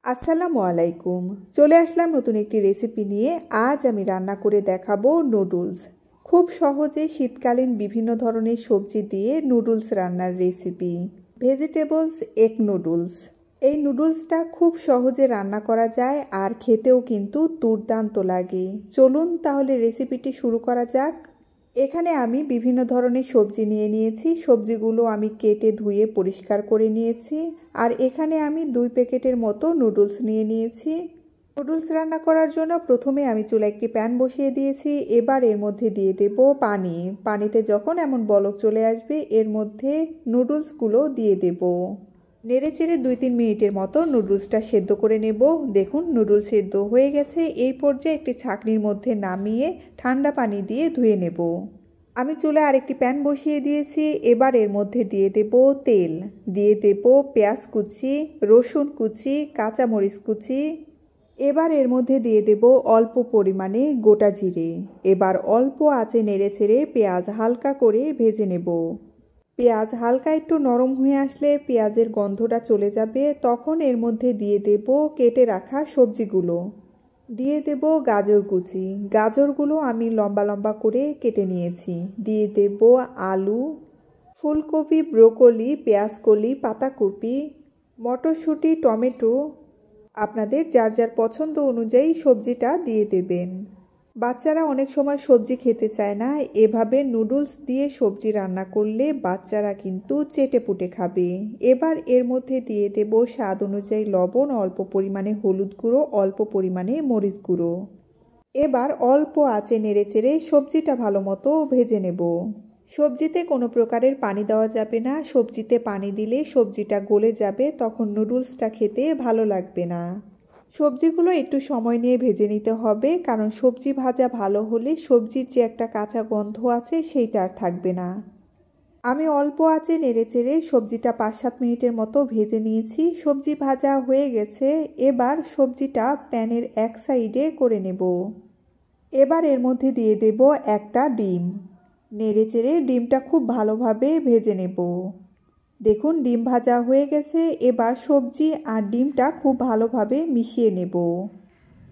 আসসালামু আলাইকুম। চলে আসলাম নতুন একটি রেসিপি নিয়ে। আজ আমি রান্না করে দেখাবো নুডলস। খুব সহজে শীতকালীন বিভিন্ন ধরনের সবজি দিয়ে নুডলস রান্নার রেসিপি। Vegetables egg noodles. এই নুডলসটা খুব সহজে রান্না করা যায় আর খেতেও কিন্তু দুর্দান্ত লাগে। চলুন তাহলে রেসিপিটি শুরু করা যাক। এখানে আমি বিভিন্ন ধরনের সবজি নিয়ে নিয়েছি। সবজিগুলো আমি কেটে ধুয়ে পরিষ্কার করে নিয়েছি। আর এখানে আমি 2 প্যাকেটের মতো নুডলস নিয়ে নিয়েছি। নুডলস রান্না করার জন্য প্রথমে আমি চুলায় একটি প্যান বসিয়ে দিয়েছি। এবার এর মধ্যে দিয়ে দেব পানি। পানিতে যখন এমন বলক চলে আসবে এর মধ্যে নুডলসগুলো দিয়ে দেব। নেড়েচেড়ে 2-3 মিনিটের মতো নুডলসটা সেদ্ধ করে নেব। দেখুন নুডলস সেদ্ধ হয়ে গেছে। এই পর্যায়ে একটি ছাঁকনির মধ্যে নামিয়ে ঠান্ডা পানি দিয়ে ধুয়ে নেব। আমি চুলায় আরেকটি প্যান বসিয়ে দিয়েছি। এবার এর মধ্যে দিয়ে দেব তেল, দিয়ে দেব পেঁয়াজ কুচি, রসুন কুচি, কাঁচামরিচ কুচি। এবার এর মধ্যে দিয়ে দেব অল্প পরিমাণে গোটা জিরে। এবার অল্প আঁচে নেড়েচেড়ে পেঁয়াজ হালকা করে ভেজে নেব। পেঁয়াজ হালকা একটু নরম হয়ে আসলে পেঁয়াজের গন্ধটা চলে যাবে, তখন এর মধ্যে দিয়ে দেব কেটে রাখা সবজিগুলো। দিয়ে দেব গাজর কুচি। গাজরগুলো আমি লম্বা লম্বা করে কেটে নিয়েছি। দিয়ে দেব আলু, ফুলকপি, ব্রোকলি, পেঁয়াজকলি, পাতাকপি, মটরশুঁটি, টমেটো। আপনাদের যার যার পছন্দ অনুযায়ী সবজিটা দিয়ে দেবেন। বাচ্চারা অনেক সময় সবজি খেতে চায় না। এভাবে নুডলস দিয়ে সবজি রান্না করলে বাচ্চারা কিন্তু চেটেপুটে খাবে। এবার এর মধ্যে দিয়ে দেব স্বাদ অনুযায়ী লবণ, অল্প পরিমাণে হলুদ গুঁড়ো, অল্প পরিমাণে মরিচ গুঁড়ো। এবার অল্প আঁচে নেড়েচেড়ে সবজিটা ভালো মতো ভেজে নেব। সবজিতে কোনো প্রকারের পানি দেওয়া যাবে না। সবজিতে পানি দিলে সবজিটা গলে যাবে, তখন নুডলসটা খেতে ভালো লাগবে না। সবজিগুলো একটু সময় নিয়ে ভেজে নিতে হবে, কারণ সবজি ভাজা ভালো হলে সবজির যে একটা কাঁচা গন্ধ আছে সেইটা আর থাকবে না। আমি অল্প আঁচে নেড়েচেড়ে সবজিটা 5-7 মিনিটের মতো ভেজে নিয়েছি। সবজি ভাজা হয়ে গেছে। এবার সবজিটা প্যানের এক সাইডে করে নেব। এবার এর মধ্যে দিয়ে দেব একটা ডিম। নেড়েচেড়ে ডিমটা খুব ভালোভাবে ভেজে নেব। দেখুন ডিম ভাজা হয়ে গেছে। এবার সবজি আর ডিমটা খুব ভালোভাবে মিশিয়ে নেব।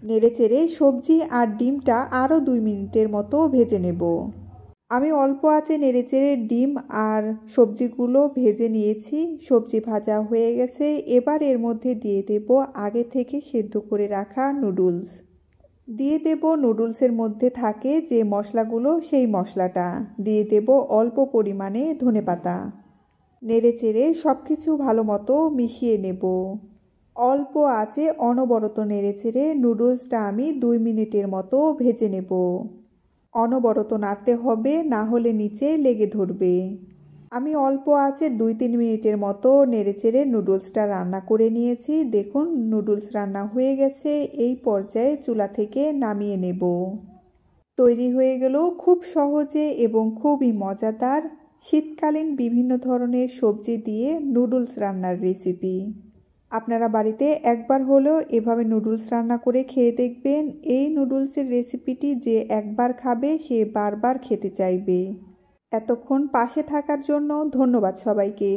নেড়েচেড়ে সবজি আর ডিমটা আরও 2 মিনিটের মতো ভেজে নেব। আমি অল্প আঁচে নেড়েচেড়ে ডিম আর সবজিগুলো ভেজে নিয়েছি। সবজি ভাজা হয়ে গেছে। এবার এর মধ্যে দিয়ে দেব আগে থেকে সেদ্ধ করে রাখা নুডলস। দিয়ে দেব নুডলসের মধ্যে থাকে যে মশলাগুলো, সেই মশলাটা দিয়ে দেব অল্প পরিমাণে ধনেপাতা। নেড়েচেড়ে সব কিছু ভালো মতো মিশিয়ে নেব। অল্প আঁচে অনবরত নেড়েচেড়ে নুডলসটা আমি 2 মিনিটের মতো ভেজে নেব। অনবরত নাড়তে হবে, না হলে নিচে লেগে ধরবে। আমি অল্প আঁচে 2-3 মিনিটের মতো নেড়েচেড়ে নুডলসটা রান্না করে নিয়েছি। দেখুন নুডলস রান্না হয়ে গেছে। এই পর্যায়ে চুলা থেকে নামিয়ে নেব। তৈরি হয়ে গেল খুব সহজে এবং খুবই মজাদার শীতকালীন বিভিন্ন ধরনের সবজি দিয়ে নুডলস রান্নার রেসিপি। আপনারা বাড়িতে একবার হলেও এভাবে নুডলস রান্না করে খেয়ে দেখবেন। এই নুডলসের রেসিপিটি যে একবার খাবে সে বারবার খেতে চাইবে। এতক্ষণ পাশে থাকার জন্য ধন্যবাদ সবাইকে।